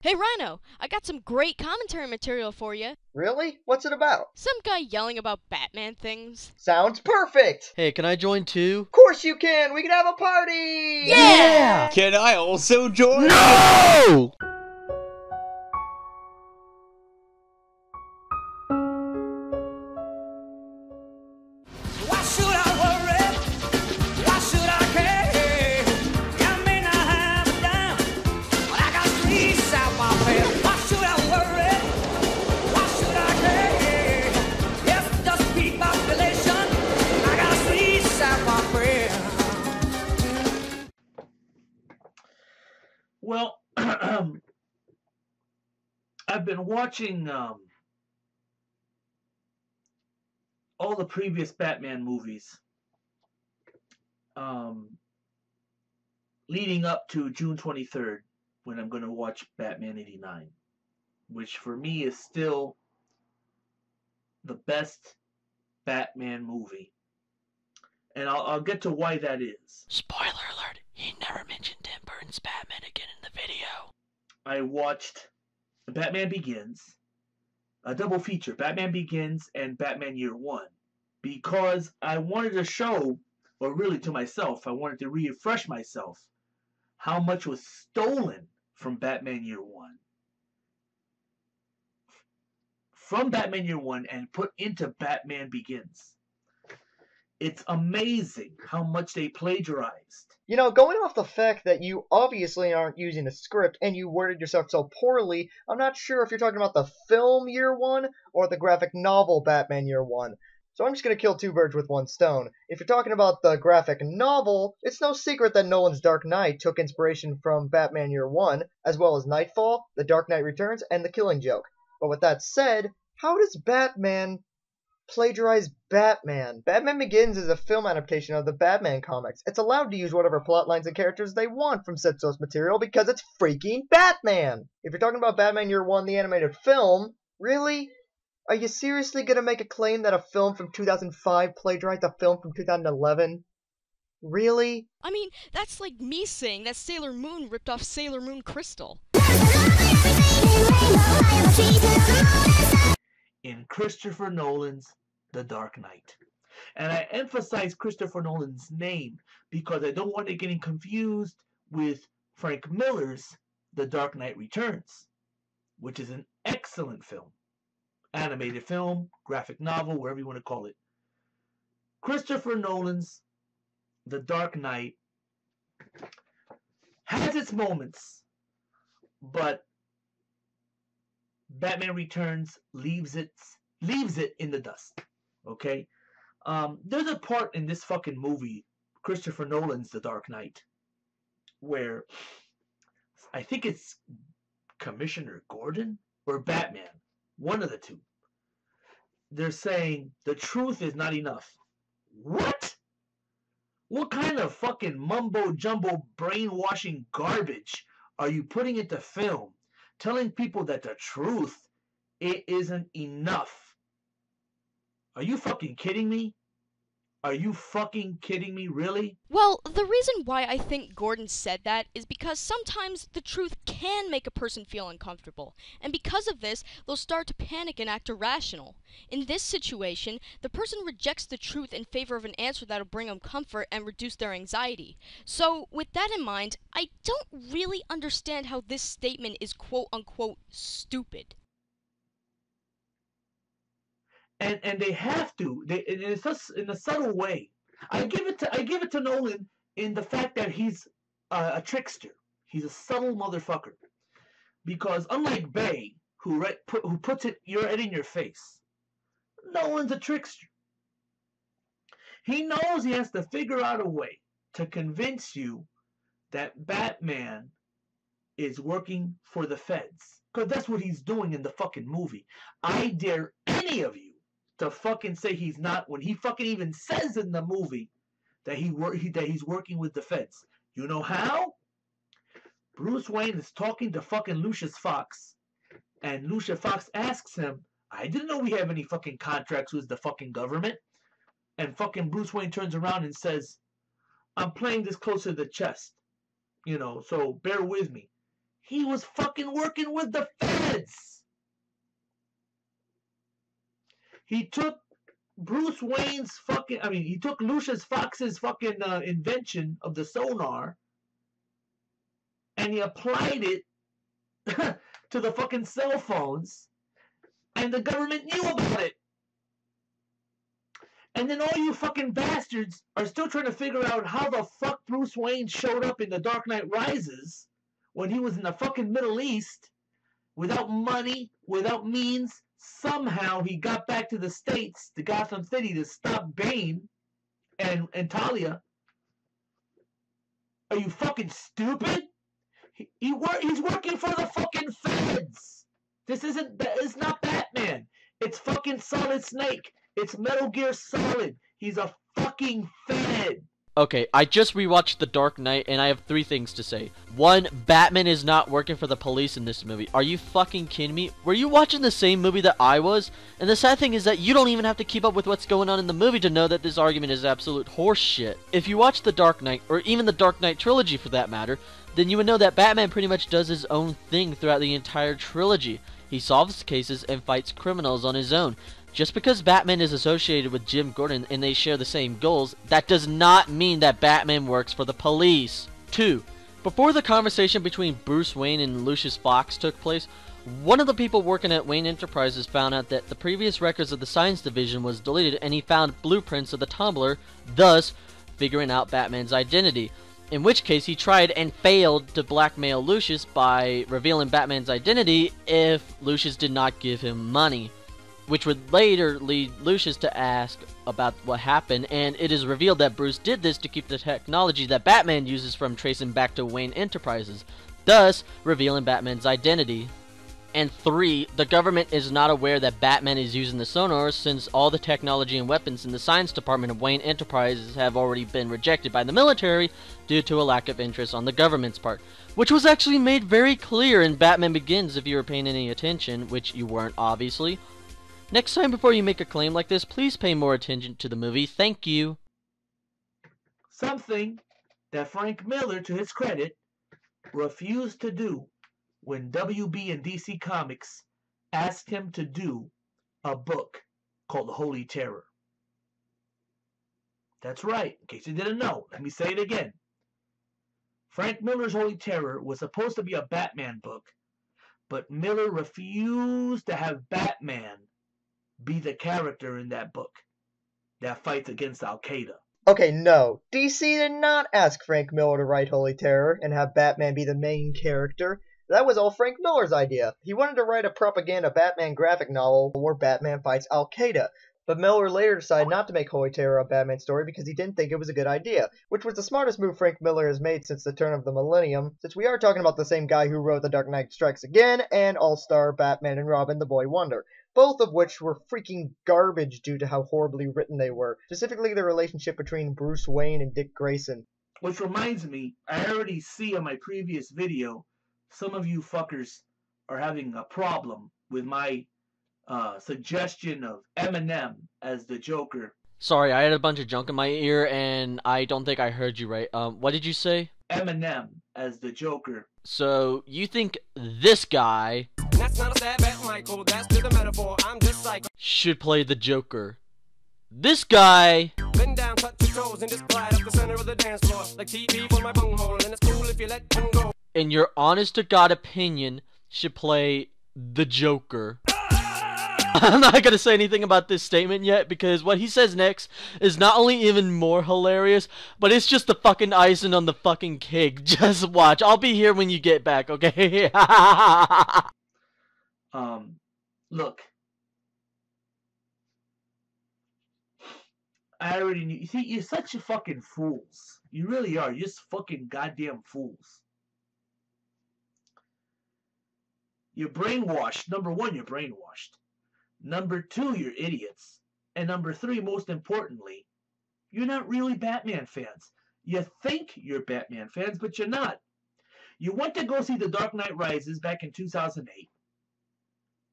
Hey Rhino, I got some great commentary material for you. Really? What's it about? Some guy yelling about Batman things. Sounds perfect! Hey, can I join too? Of course you can! We can have a party! Yeah! Can I also join? No! Why should I worry? Why should I care? I may not have a dime, but I got streets out my way. Why should I worry? Why should I care? Yes, the speed population, I got streets out my way. Well, I've been watching all the previous Batman movies leading up to June 23rd, when I'm going to watch Batman 89, which for me is still the best Batman movie. And I'll get to why that is. Spoiler alert, he never mentioned Tim Burton's Batman again in the video. I watched Batman Begins, a double feature, Batman Begins and Batman Year One, because I wanted to show, or really to myself, I wanted to refresh myself how much was stolen from Batman Year One. From Batman Year One and put into Batman Begins. It's amazing how much they plagiarized. You know, going off the fact that you obviously aren't using a script and you worded yourself so poorly, I'm not sure if you're talking about the film Year One or the graphic novel Batman Year One. So I'm just going to kill two birds with one stone. If you're talking about the graphic novel, it's no secret that Nolan's Dark Knight took inspiration from Batman Year One, as well as Nightfall, The Dark Knight Returns, and The Killing Joke. But with that said, how does Batman plagiarize Batman? Batman Begins is a film adaptation of the Batman comics. It's allowed to use whatever plot lines and characters they want from said source material because it's freaking Batman! If you're talking about Batman Year One, the animated film, really? Are you seriously gonna make a claim that a film from 2005 plagiarized a film from 2011? Really? I mean, that's like me saying that Sailor Moon ripped off Sailor Moon Crystal. In Christopher Nolan's The Dark Knight. And I emphasize Christopher Nolan's name because I don't want it getting confused with Frank Miller's The Dark Knight Returns, which is an excellent film. Animated film, graphic novel, whatever you want to call it. Christopher Nolan's The Dark Knight has its moments, but Batman Returns leaves it in the dust. Okay? There's a part in this fucking movie, Christopher Nolan's The Dark Knight, where I think it's Commissioner Gordon or Batman, one of the two. They're saying the truth is not enough. What? What kind of fucking mumbo-jumbo brainwashing garbage are you putting into film? Telling people that the truth, it isn't enough. Are you fucking kidding me? Are you fucking kidding me, really? Well, the reason why I think Gordon said that is because sometimes the truth can make a person feel uncomfortable, and because of this, they'll start to panic and act irrational. In this situation, the person rejects the truth in favor of an answer that'll bring them comfort and reduce their anxiety. So, with that in mind, I don't really understand how this statement is quote-unquote stupid. And they have to. It's just in a subtle way. I give it to Nolan in the fact that he's a trickster. He's a subtle motherfucker. Because unlike Bay, who puts it right in your face, Nolan's a trickster. He knows he has to figure out a way to convince you that Batman is working for the feds. Because that's what he's doing in the fucking movie. I dare any of you to fucking say he's not, when he fucking even says in the movie that he's working with the feds. You know how? Bruce Wayne is talking to fucking Lucius Fox, and Lucius Fox asks him, I didn't know we have any fucking contracts with the fucking government. And fucking Bruce Wayne turns around and says, I'm playing this close to the chest, you know, so bear with me. He was fucking working with the feds. He took Bruce Wayne's fucking, he took Lucius Fox's fucking invention of the sonar and he applied it to the fucking cell phones, and the government knew about it. And then all you fucking bastards are still trying to figure out how the fuck Bruce Wayne showed up in The Dark Knight Rises when he was in the fucking Middle East without money, without means. Somehow he got back to the States, to Gotham City, to stop Bane and Talia. Are you fucking stupid? He's working for the fucking feds. It's not Batman. It's fucking Solid Snake. It's Metal Gear Solid. He's a fucking fed. Okay, I just rewatched The Dark Knight, and I have 3 things to say. 1, Batman is not working for the police in this movie. Are you fucking kidding me? Were you watching the same movie that I was? And the sad thing is that you don't even have to keep up with what's going on in the movie to know that this argument is absolute horseshit. If you watch The Dark Knight, or even the Dark Knight trilogy for that matter, then you would know that Batman pretty much does his own thing throughout the entire trilogy. He solves cases and fights criminals on his own. Just because Batman is associated with Jim Gordon and they share the same goals, that does not mean that Batman works for the police. 2. Before the conversation between Bruce Wayne and Lucius Fox took place, one of the people working at Wayne Enterprises found out that the previous records of the Science Division was deleted, and he found blueprints of the Tumbler, thus figuring out Batman's identity. In which case he tried and failed to blackmail Lucius by revealing Batman's identity if Lucius did not give him money, which would later lead Lucius to ask about what happened, and it is revealed that Bruce did this to keep the technology that Batman uses from tracing back to Wayne Enterprises, thus revealing Batman's identity. And 3, the government is not aware that Batman is using the sonar, since all the technology and weapons in the science department of Wayne Enterprises have already been rejected by the military due to a lack of interest on the government's part, which was actually made very clear in Batman Begins if you were paying any attention, which you weren't obviously. Next time before you make a claim like this, please pay more attention to the movie. Thank you. Something that Frank Miller, to his credit, refused to do when WB and DC Comics asked him to do a book called The Holy Terror. That's right, in case you didn't know, let me say it again. Frank Miller's Holy Terror was supposed to be a Batman book, but Miller refused to have Batman be the character in that book that fights against Al-Qaeda. Okay, no. DC did not ask Frank Miller to write Holy Terror and have Batman be the main character. That was all Frank Miller's idea. He wanted to write a propaganda Batman graphic novel where Batman fights Al-Qaeda. But Miller later decided not to make Holy Terror a Batman story because he didn't think it was a good idea, which was the smartest move Frank Miller has made since the turn of the millennium, since we are talking about the same guy who wrote The Dark Knight Strikes Again and All-Star Batman and Robin the Boy Wonder, both of which were freaking garbage due to how horribly written they were, specifically the relationship between Bruce Wayne and Dick Grayson. Which reminds me, I already see on my previous video, some of you fuckers are having a problem with my suggestion of Eminem as the Joker. Sorry, I had a bunch of junk in my ear, and I don't think I heard you right. What did you say? Eminem as the Joker. So, you think this guy That's not a stab at Michael, that's to the metaphor. I'm just psycho. should play the Joker? This guy Bend down, touch your toes, and just glide up the center of the dance floor. Like TV for my bunghole, and it's cool if you let him go. in your honest-to-God opinion, should play the Joker? I'm not going to say anything about this statement yet, because what he says next is not only even more hilarious, but it's just the fucking icing on the fucking cake. Just watch. I'll be here when you get back, okay? Look. I already knew. You see, you're such a fucking fools. You really are. You're just fucking goddamn fools. You're brainwashed. Number one, you're brainwashed. Number two, you're idiots. And number three, most importantly, you're not really Batman fans. You think you're Batman fans, but you're not. You went to go see The Dark Knight Rises back in 2008.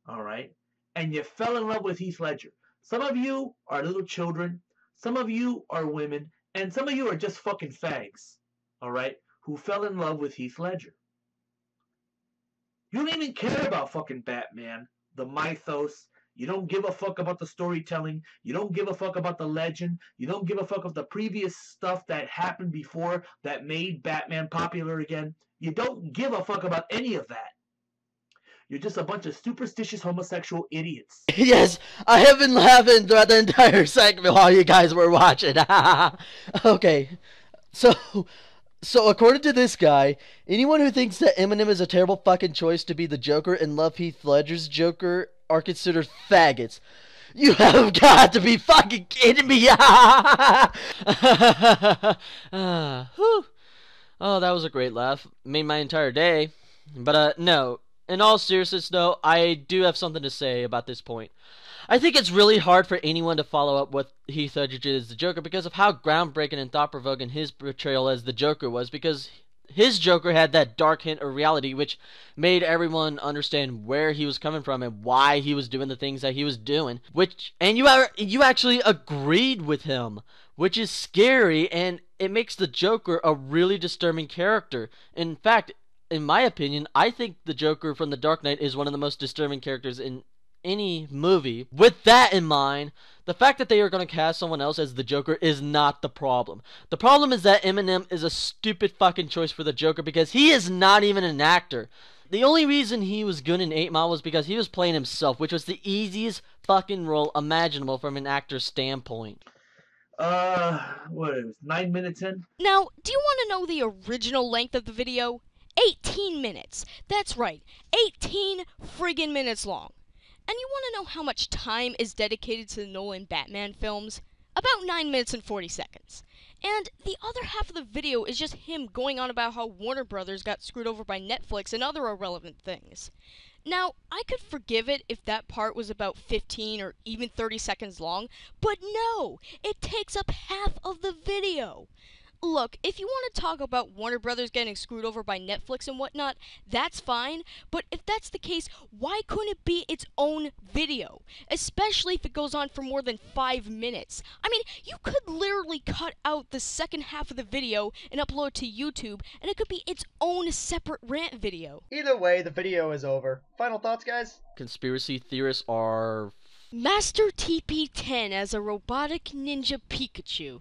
Alright? And you fell in love with Heath Ledger. Some of you are little children. Some of you are women. And some of you are just fucking fags. Alright? Who fell in love with Heath Ledger. You don't even care about fucking Batman, the mythos. You don't give a fuck about the storytelling. You don't give a fuck about the legend. You don't give a fuck of the previous stuff that happened before that made Batman popular again. You don't give a fuck about any of that. You're just a bunch of superstitious homosexual idiots. Yes, I have been laughing throughout the entire segment while you guys were watching. Okay, so according to this guy, anyone who thinks that Eminem is a terrible fucking choice to be the Joker and love Heath Ledger's Joker are considered faggots. You have got to be fucking kidding me! Whew. Oh, that was a great laugh. Made my entire day. But no. In all seriousness, though, I do have something to say about this point. I think it's really hard for anyone to follow up with Heath Ledger as the Joker because of how groundbreaking and thought-provoking his portrayal as the Joker was, because his Joker had that dark hint of reality which made everyone understand where he was coming from and why he was doing the things that he was doing. And you actually agreed with him, which is scary, and it makes the Joker a really disturbing character. In fact, in my opinion, I think the Joker from The Dark Knight is one of the most disturbing characters in any movie. With that in mind, the fact that they are going to cast someone else as the Joker is not the problem. The problem is that Eminem is a stupid fucking choice for the Joker because he is not even an actor. The only reason he was good in 8 Mile was because he was playing himself, which was the easiest fucking role imaginable from an actor's standpoint. What is it, 9 minutes in? Now, do you want to know the original length of the video? 18 minutes. That's right, 18 friggin' minutes long. And you want to know how much time is dedicated to the Nolan Batman films? About 9 minutes and 40 seconds. And the other half of the video is just him going on about how Warner Brothers got screwed over by Netflix and other irrelevant things. Now, I could forgive it if that part was about 15 or even 30 seconds long, but no! It takes up half of the video! Look, if you want to talk about Warner Brothers getting screwed over by Netflix and whatnot, that's fine, but if that's the case, why couldn't it be its own video? Especially if it goes on for more than 5 minutes. I mean, you could literally cut out the second half of the video and upload it to YouTube, and it could be its own separate rant video. Either way, the video is over. Final thoughts, guys? Conspiracy theorists are... Master TP10 as a robotic ninja Pikachu.